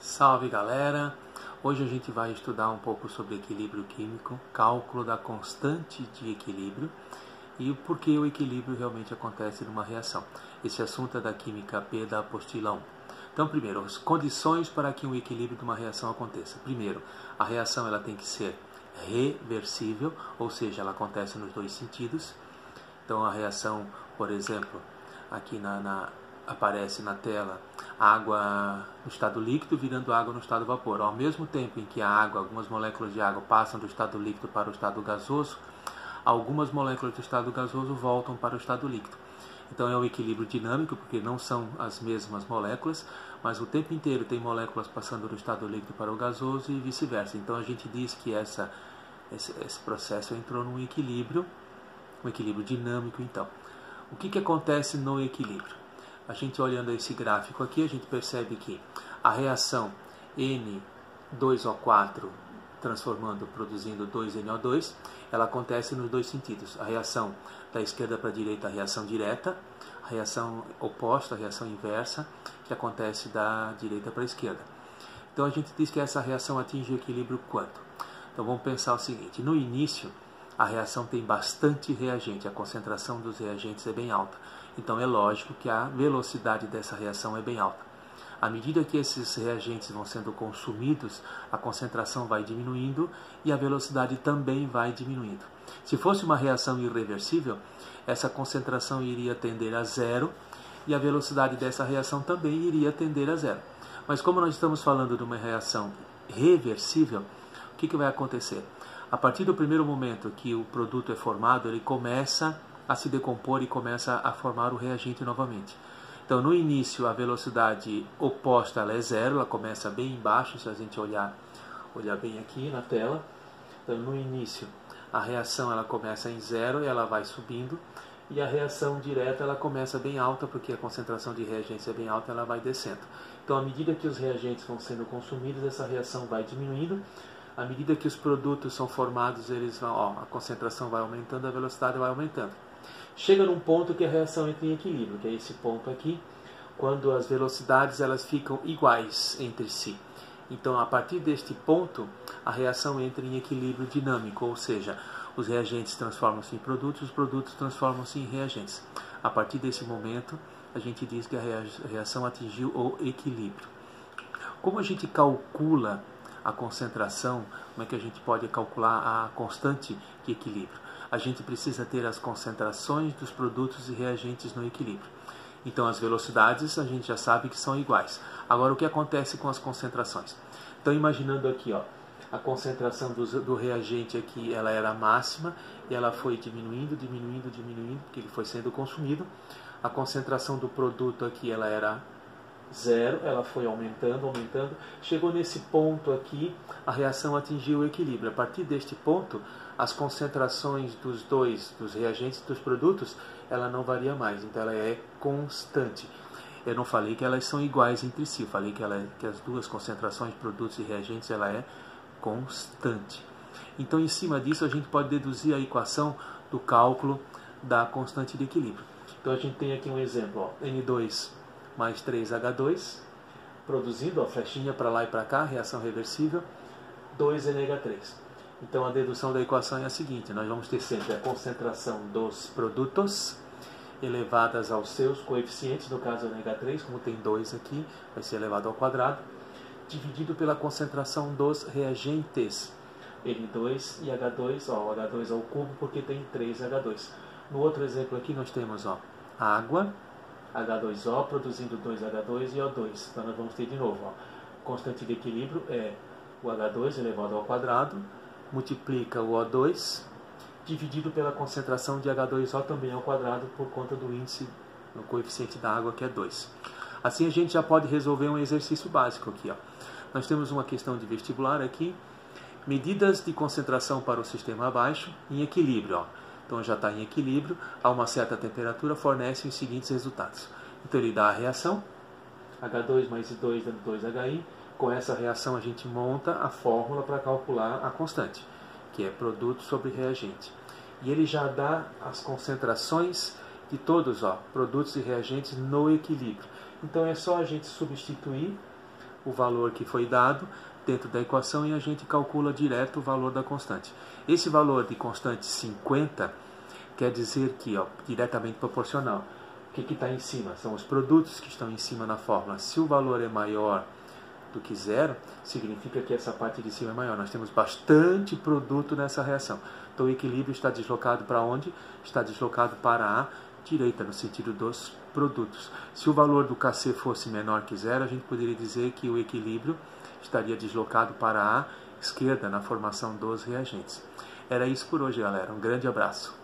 Salve galera! Hoje a gente vai estudar um pouco sobre equilíbrio químico, cálculo da constante de equilíbrio e por que o equilíbrio realmente acontece numa reação. Esse assunto é da Química P da apostila 1. Então, primeiro, as condições para que um equilíbrio de uma reação aconteça. Primeiro, a reação ela tem que ser reversível, ou seja, ela acontece nos dois sentidos. Então, a reação, por exemplo, aqui aparece na tela água no estado líquido virando água no estado vapor. Ao mesmo tempo em que a água, algumas moléculas de água passam do estado líquido para o estado gasoso, algumas moléculas do estado gasoso voltam para o estado líquido. Então é um equilíbrio dinâmico, porque não são as mesmas moléculas, mas o tempo inteiro tem moléculas passando do estado líquido para o gasoso e vice-versa. Então a gente diz que esse processo entrou num equilíbrio, um equilíbrio dinâmico. Então, o que acontece no equilíbrio? A gente olhando esse gráfico aqui, a gente percebe que a reação N2O4 produzindo 2NO2, ela acontece nos dois sentidos. A reação da esquerda para a direita, a reação direta, a reação oposta, a reação inversa, que acontece da direita para a esquerda. Então a gente diz que essa reação atinge o equilíbrio quando? Então vamos pensar o seguinte: no início a reação tem bastante reagente, a concentração dos reagentes é bem alta. Então é lógico que a velocidade dessa reação é bem alta. À medida que esses reagentes vão sendo consumidos, a concentração vai diminuindo e a velocidade também vai diminuindo. Se fosse uma reação irreversível, essa concentração iria tender a zero e a velocidade dessa reação também iria tender a zero. Mas como nós estamos falando de uma reação reversível, o que vai acontecer? A partir do primeiro momento que o produto é formado, ele começa a se decompor e começa a formar o reagente novamente. Então, no início, a velocidade oposta ela é zero, ela começa bem embaixo, se a gente olhar bem aqui na tela. Então, no início, a reação ela começa em zero e ela vai subindo. E a reação direta ela começa bem alta, porque a concentração de reagentes é bem alta, ela vai descendo. Então, à medida que os reagentes vão sendo consumidos, essa reação vai diminuindo. À medida que os produtos são formados, a concentração vai aumentando, a velocidade vai aumentando. Chega num ponto que a reação entra em equilíbrio, que é esse ponto aqui, quando as velocidades elas ficam iguais entre si. Então, a partir deste ponto, a reação entra em equilíbrio dinâmico, ou seja, os reagentes transformam-se em produtos, os produtos transformam-se em reagentes. A partir desse momento, a gente diz que a reação atingiu o equilíbrio. Como a gente calcula a concentração, como é que a gente pode calcular a constante de equilíbrio? A gente precisa ter as concentrações dos produtos e reagentes no equilíbrio. Então as velocidades a gente já sabe que são iguais. Agora o que acontece com as concentrações? Então imaginando aqui, a concentração do reagente aqui ela era máxima e ela foi diminuindo, porque ele foi sendo consumido. A concentração do produto aqui ela era zero, ela foi aumentando, chegou nesse ponto aqui, a reação atingiu o equilíbrio. A partir deste ponto, as concentrações dos reagentes e dos produtos, ela não varia mais, então ela é constante. Eu não falei que elas são iguais entre si, eu falei que as duas concentrações, produtos e reagentes, ela é constante. Então, em cima disso, a gente pode deduzir a equação do cálculo da constante de equilíbrio. Então, a gente tem aqui um exemplo, N2 mais 3H2, produzindo, flechinha para lá e para cá, reação reversível, 2NH3. Então a dedução da equação é a seguinte: nós vamos ter sempre a concentração dos produtos elevadas aos seus coeficientes, no caso NH3, como tem 2 aqui, vai ser elevado ao quadrado, dividido pela concentração dos reagentes, N2 e H2, o H2 ao cubo, porque tem 3H2. No outro exemplo aqui nós temos água, H2O produzindo 2H2 e O2. Então nós vamos ter de novo, constante de equilíbrio é o H2 elevado ao quadrado, multiplica o O2, dividido pela concentração de H2O também ao quadrado, por conta do índice, do coeficiente da água, que é 2. Assim a gente já pode resolver um exercício básico aqui. Nós temos uma questão de vestibular aqui, medidas de concentração para o sistema abaixo em equilíbrio. Então já está em equilíbrio, a uma certa temperatura fornece os seguintes resultados. Então ele dá a reação, H2 mais I2 dando 2HI. Com essa reação a gente monta a fórmula para calcular a constante, que é produto sobre reagente. E ele já dá as concentrações de todos, produtos e reagentes no equilíbrio. Então é só a gente substituir o valor que foi dado dentro da equação e a gente calcula direto o valor da constante. Esse valor de constante 50 quer dizer que, diretamente proporcional. O que está em cima? São os produtos que estão em cima na fórmula. Se o valor é maior do que zero, significa que essa parte de cima é maior. Nós temos bastante produto nessa reação. Então o equilíbrio está deslocado para onde? Está deslocado para a direita, no sentido dos produtos. Se o valor do Kc fosse menor que zero, a gente poderia dizer que o equilíbrio estaria deslocado para a esquerda, na formação dos reagentes. Era isso por hoje, galera. Um grande abraço.